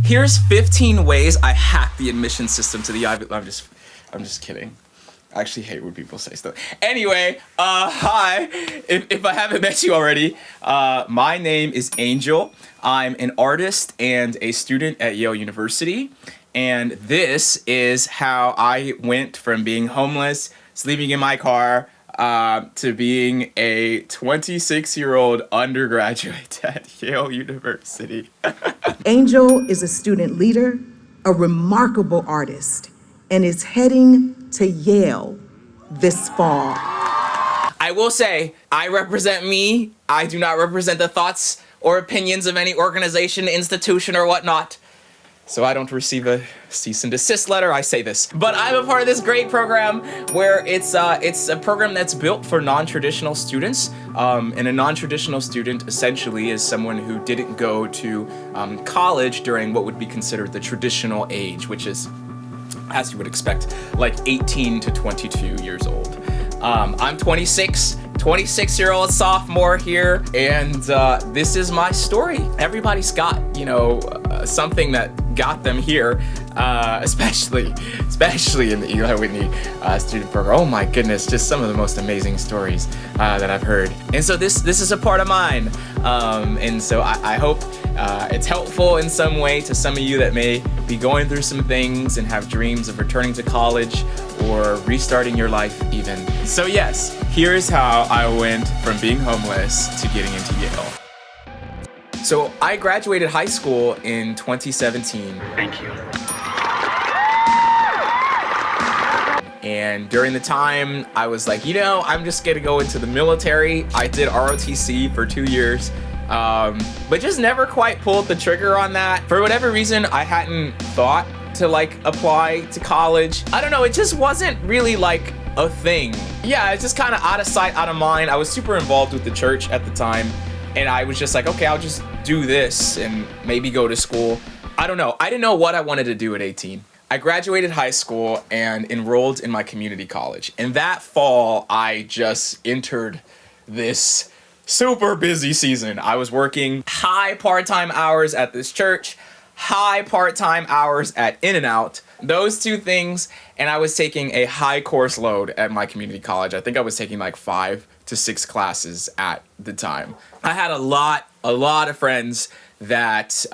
Here's 15 ways I hacked the admission system to the Ivy. I'm just kidding. I actually hate when people say stuff. Anyway, hi. If I haven't met you already, my name is Angel. I'm an artist and a student at Yale University. And this is how I went from being homeless, sleeping in my car, to being a 26-year-old undergraduate at Yale University. Angel is a student leader, a remarkable artist, and is heading to Yale this fall. I will say, I represent me. I do not represent the thoughts or opinions of any organization, institution, or whatnot. So I don't receive a cease and desist letter, I say this. But I'm a part of this great program where it's a program that's built for non-traditional students. And a non-traditional student essentially is someone who didn't go to college during what would be considered the traditional age, which is, as you would expect, like 18 to 22 years old. I'm 26-year-old sophomore here, and this is my story. Everybody's got, something that got them here, especially in the Eli Whitney student program. Oh my goodness, just some of the most amazing stories that I've heard. And so this is a part of mine. And so I hope it's helpful in some way to some of you that may be going through some things and have dreams of returning to college or restarting your life even. So yes, here's how I went from being homeless to getting into Yale. So I graduated high school in 2017. Thank you. And during the time, I was like, I'm just gonna go into the military. I did ROTC for 2 years, but just never quite pulled the trigger on that. For whatever reason, I hadn't thought to apply to college. I don't know, it just wasn't really a thing. Yeah, it's just kind of out of sight, out of mind. I was super involved with the church at the time, and I was just like, okay, I'll just do this and maybe go to school. I don't know. I didn't know what I wanted to do at 18. I graduated high school and enrolled in my community college. And that fall, I just entered this super busy season. I was working high part-time hours at this church, high part-time hours at In-N-Out, those two things, and I was taking a high course load at my community college. I think I was taking 5 to 6 classes at the time. I had a lot of friends that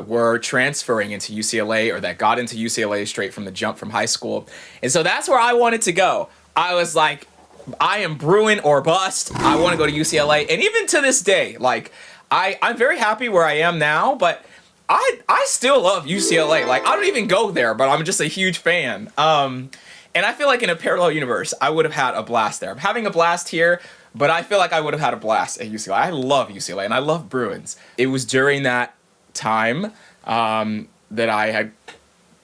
were transferring into UCLA or that got into UCLA straight from the jump from high school. And so that's where I wanted to go. I was like, I am Bruin or bust. I want to go to UCLA. And even to this day, I'm very happy where I am now, but I still love UCLA. I don't even go there, but I'm just a huge fan. And I feel like in a parallel universe, I would have had a blast there. I'm having a blast here, but I feel like I would have had a blast at UCLA. I love UCLA and I love Bruins. It was during that time that I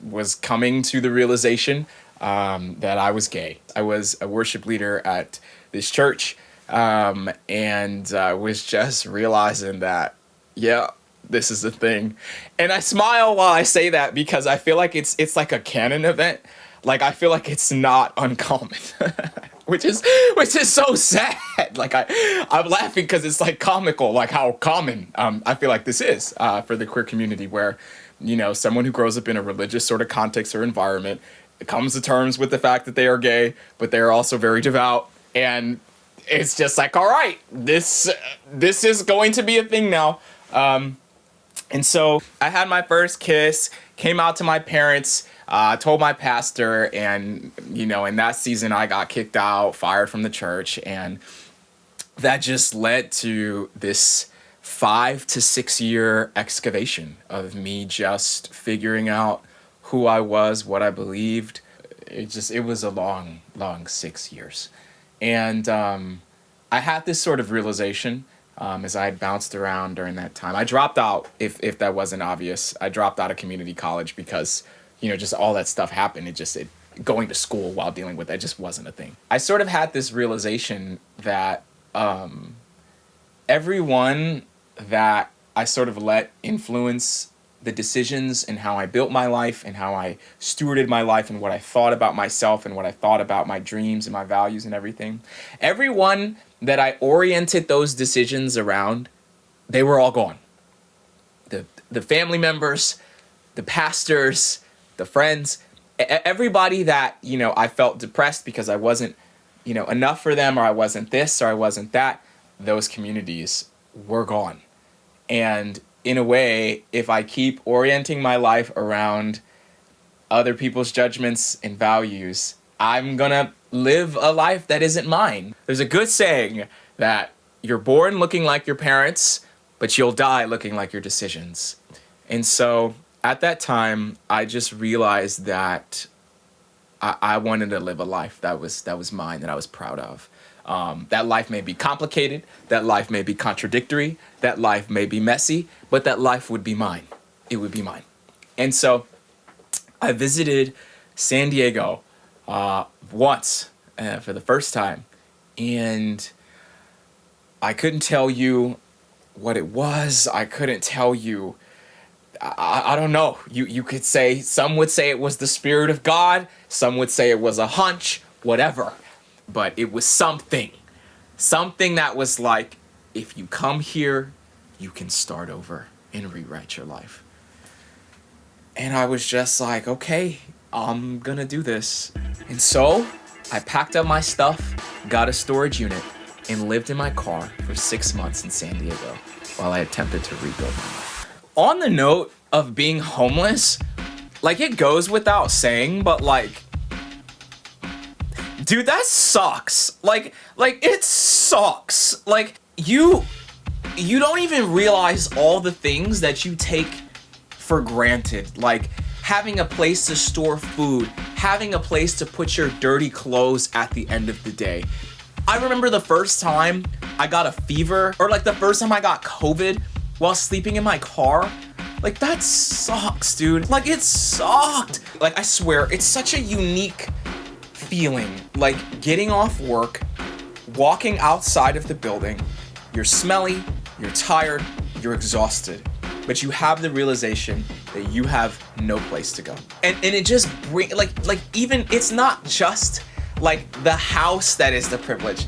was coming to the realization that I was gay. I was a worship leader at this church, and was just realizing that, yeah, this is the thing. And I smile while I say that because I feel like it's like a canon event. I feel like it's not uncommon, which is so sad. I'm laughing because it's comical, how common I feel like this is for the queer community, where someone who grows up in a religious sort of context or environment comes to terms with the fact that they are gay, but they are also very devout, and it's just all right, this is going to be a thing now. And so I had my first kiss, came out to my parents, told my pastor, and, in that season I got kicked out, fired from the church, and that just led to this 5 to 6 year excavation of me just figuring out who I was, what I believed. It was a long 6 years. And I had this sort of realization as I had bounced around during that time. I dropped out, if that wasn't obvious. I dropped out of community college because, just all that stuff happened. Going to school while dealing with that just wasn't a thing. I sort of had this realization that everyone that I sort of let influence the decisions and how I built my life and how I stewarded my life and what I thought about myself and what I thought about my dreams and my values and everything, everyone that I oriented those decisions around, they were all gone. The family members, the pastors, the friends, everybody that, I felt depressed because I wasn't, enough for them, or I wasn't this, or I wasn't that, those communities were gone. And in a way, if I keep orienting my life around other people's judgments and values, I'm gonna live a life that isn't mine. There's a good saying that you're born looking like your parents, but you'll die looking like your decisions. And so at that time, I just realized that I wanted to live a life that was mine, that I was proud of. That life may be complicated, that life may be contradictory, that life may be messy, but that life would be mine. It would be mine. And so I visited San Diego once for the first time, and I couldn't tell you what it was. I couldn't tell you. I don't know. You could say, some would say it was the Spirit of God. Some would say it was a hunch, whatever. But it was something that was like, if you come here, you can start over and rewrite your life. And I was just like, okay, I'm gonna do this. And so I packed up my stuff, got a storage unit, and lived in my car for 6 months in San Diego while I attempted to rebuild my life. On the note of being homeless, like, it goes without saying, but like, dude, that sucks. Like it sucks. Like, you don't even realize all the things that you take for granted. Like, having a place to store food, having a place to put your dirty clothes at the end of the day. I remember the first time I got a fever, or like the first time I got COVID while sleeping in my car. Like, that sucks, dude. Like, it sucked. Like, I swear, it's such a unique feeling. Like, getting off work, walking outside of the building, you're smelly, you're tired, you're exhausted, but you have the realization that you have no place to go. And it just like even, it's not just like the house that is the privilege.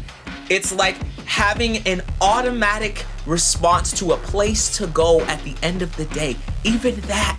It's like having an automatic response to a place to go at the end of the day. Even that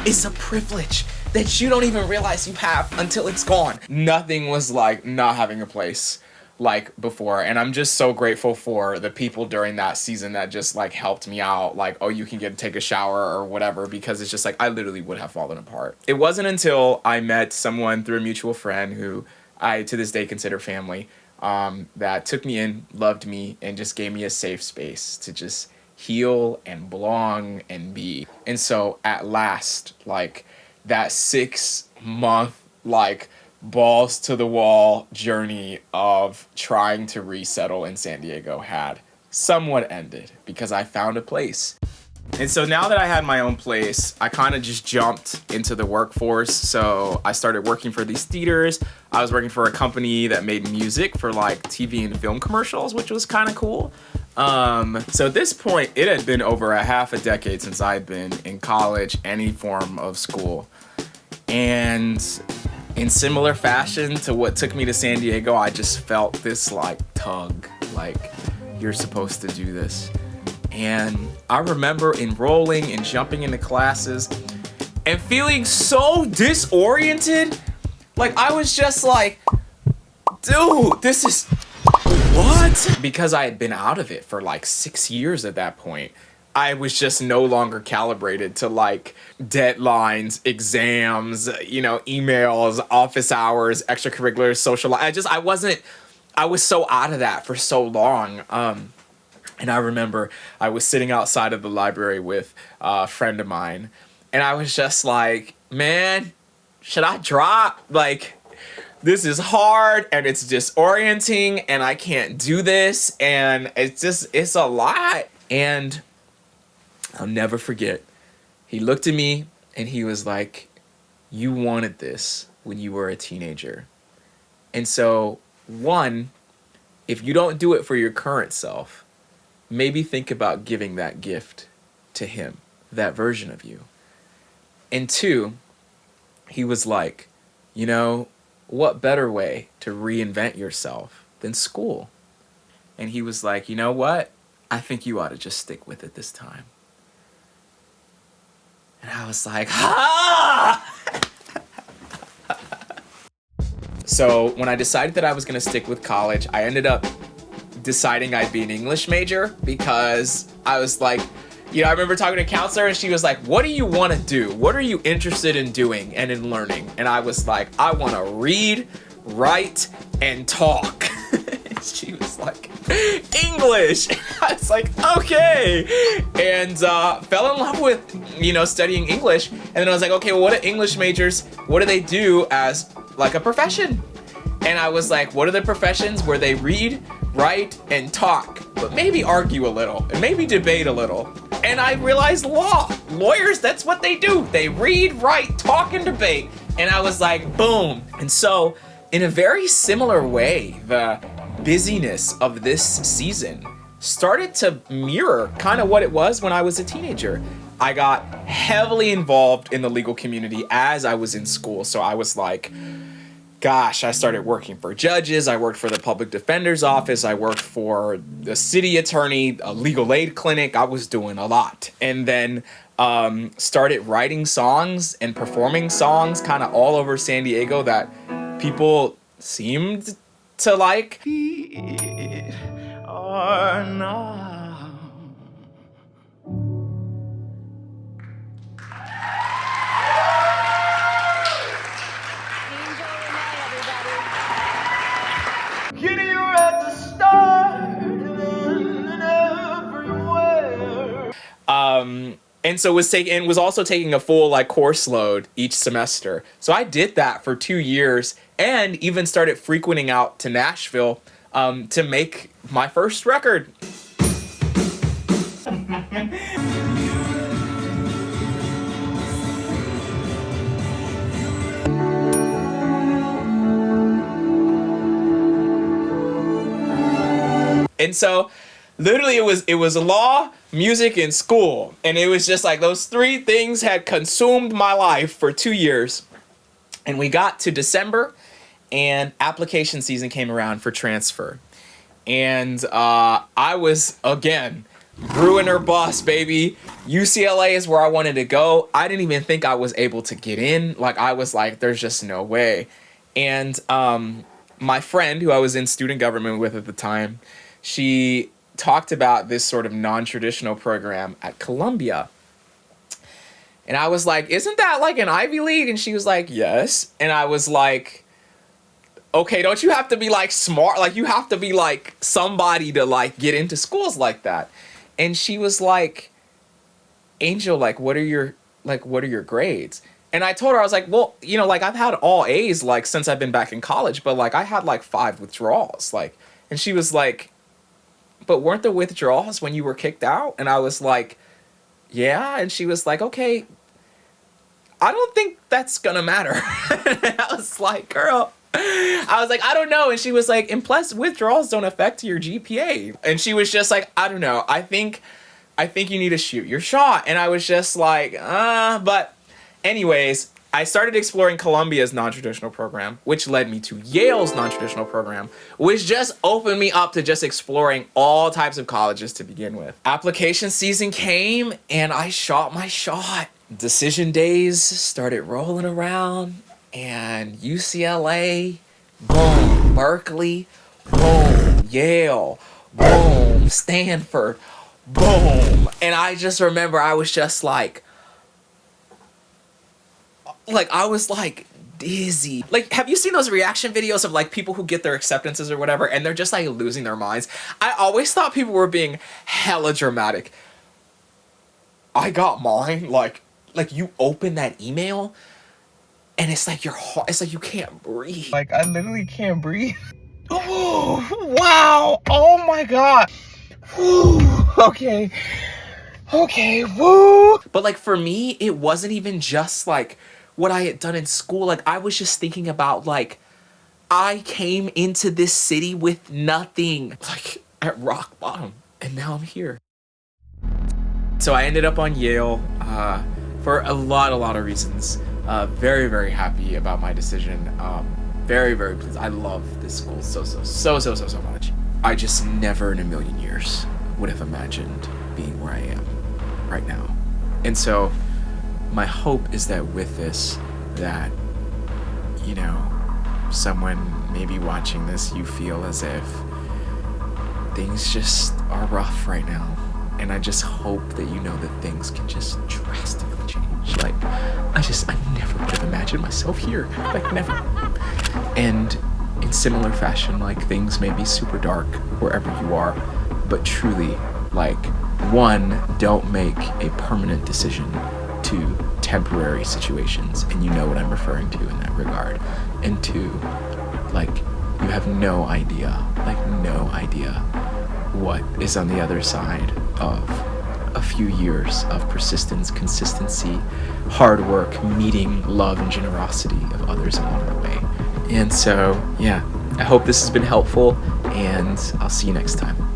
is a privilege that you don't even realize you have until it's gone. Nothing was like not having a place like before, and I'm just so grateful for the people during that season that just like helped me out, like, oh, you can take a shower or whatever, because it's just like I literally would have fallen apart. It wasn't until I met someone through a mutual friend who I to this day consider family, that took me in, loved me, and just gave me a safe space to just heal and belong and be. And so at last, like, that 6 month like balls to the wall journey of trying to resettle in San Diego had somewhat ended, because I found a place. And so now that I had my own place, I kind of just jumped into the workforce. So I started working for these theaters. I was working for a company that made music for like TV and film commercials, which was kind of cool. So at this point, it had been over a half a decade since I'd been in college, any form of school. And in similar fashion to what took me to San Diego, I just felt this like tug, like, you're supposed to do this. And I remember enrolling and jumping into classes and feeling so disoriented. Like, I was just like, dude, this is what? Because I had been out of it for like 6 years at that point. I was just no longer calibrated to like deadlines, exams, emails, office hours, extracurriculars, social life. I was so out of that for so long. And I remember I was sitting outside of the library with a friend of mine, and I was just like, man, should I drop? Like, this is hard and it's disorienting and I can't do this, and it's a lot. And I'll never forget, he looked at me and he was like, you wanted this when you were a teenager. And so, one, if you don't do it for your current self, maybe think about giving that gift to him, that version of you. And two, he was like, what better way to reinvent yourself than school? And he was like, you know what? I think you ought to just stick with it this time. And I was like, ah! So when I decided that I was gonna stick with college, I ended up deciding I'd be an English major because I was like, I remember talking to a counselor and she was like, what do you want to do? What are you interested in doing and in learning? And I was like, I want to read, write, and talk. She was like, English. I was like, okay. And fell in love with, studying English. And then I was like, okay, well, what do English majors, what do they do as like a profession? And I was like, what are the professions where they read, write, and talk, but maybe argue a little and maybe debate a little? And I realized lawyers, that's what they do. They read, write, talk, and debate. And I was like, boom. And so in a very similar way, the busyness of this season started to mirror kind of what it was when I was a teenager. I got heavily involved in the legal community as I was in school. So I was like, gosh, I started working for judges. I worked for the public defender's office. I worked for the city attorney, a legal aid clinic. I was doing a lot. And then started writing songs and performing songs kind of all over San Diego that people seemed to like. Or not. And so was also taking a full like course load each semester. So I did that for 2 years and even started frequenting out to Nashville to make my first record. And so literally it was law, music, and school. And it was just like those three things had consumed my life for 2 years. And we got to December and application season came around for transfer. And I was, again, grew in her bus, baby. UCLA is where I wanted to go. I didn't even think I was able to get in. Like, I was like, there's just no way. And my friend, who I was in student government with at the time, she talked about this sort of non-traditional program at Columbia. And I was like, isn't that like an Ivy League? And she was like, yes. And I was like, okay, don't you have to be like smart? Like, you have to be like somebody to like get into schools like that. And she was like, Angel, like, what are your grades? And I told her, I was like, well, like I've had all A's like since I've been back in college, but like I had like 5 withdrawals. Like, and she was like, but weren't the withdrawals when you were kicked out? And I was like, yeah. And she was like, okay, I don't think that's gonna matter. And I was like, girl, I was like, I don't know. And she was like, and plus withdrawals don't affect your GPA. And she was just like, I don't know. I think you need to shoot your shot. And I was just like, but anyways, I started exploring Columbia's non-traditional program, which led me to Yale's non-traditional program, which just opened me up to just exploring all types of colleges to begin with. Application season came and I shot my shot. Decision days started rolling around and UCLA, boom, Berkeley, boom, Yale, boom, Stanford, boom. And I just remember I was just like I was like dizzy. Like, have you seen those reaction videos of like people who get their acceptances or whatever and they're just like losing their minds? I always thought people were being hella dramatic. I got mine like you open that email and it's like your heart, it's like you can't breathe. Like, I literally can't breathe. Oh, wow. Oh my God. Okay, woo. But like for me, it wasn't even just like what I had done in school. Like, I was just thinking about like, I came into this city with nothing, like at rock bottom, and now I'm here. So I ended up on Yale for a lot of reasons. Very, very happy about my decision. Very, very pleased. I love this school so much. I just never in a million years would have imagined being where I am right now. And so my hope is that with this, that, you know, someone maybe watching this, you feel as if things just are rough right now. And I just hope that you know that things can just drastically change. Like, I never would have imagined myself here. Like, never. And in similar fashion, like, things may be super dark wherever you are, but truly, like, one, don't make a permanent decision to temporary situations, and you know what I'm referring to in that regard. And two, like, you have no idea what is on the other side of a few years of persistence, consistency, hard work, meeting love and generosity of others along the way. And so, yeah, I hope this has been helpful, and I'll see you next time.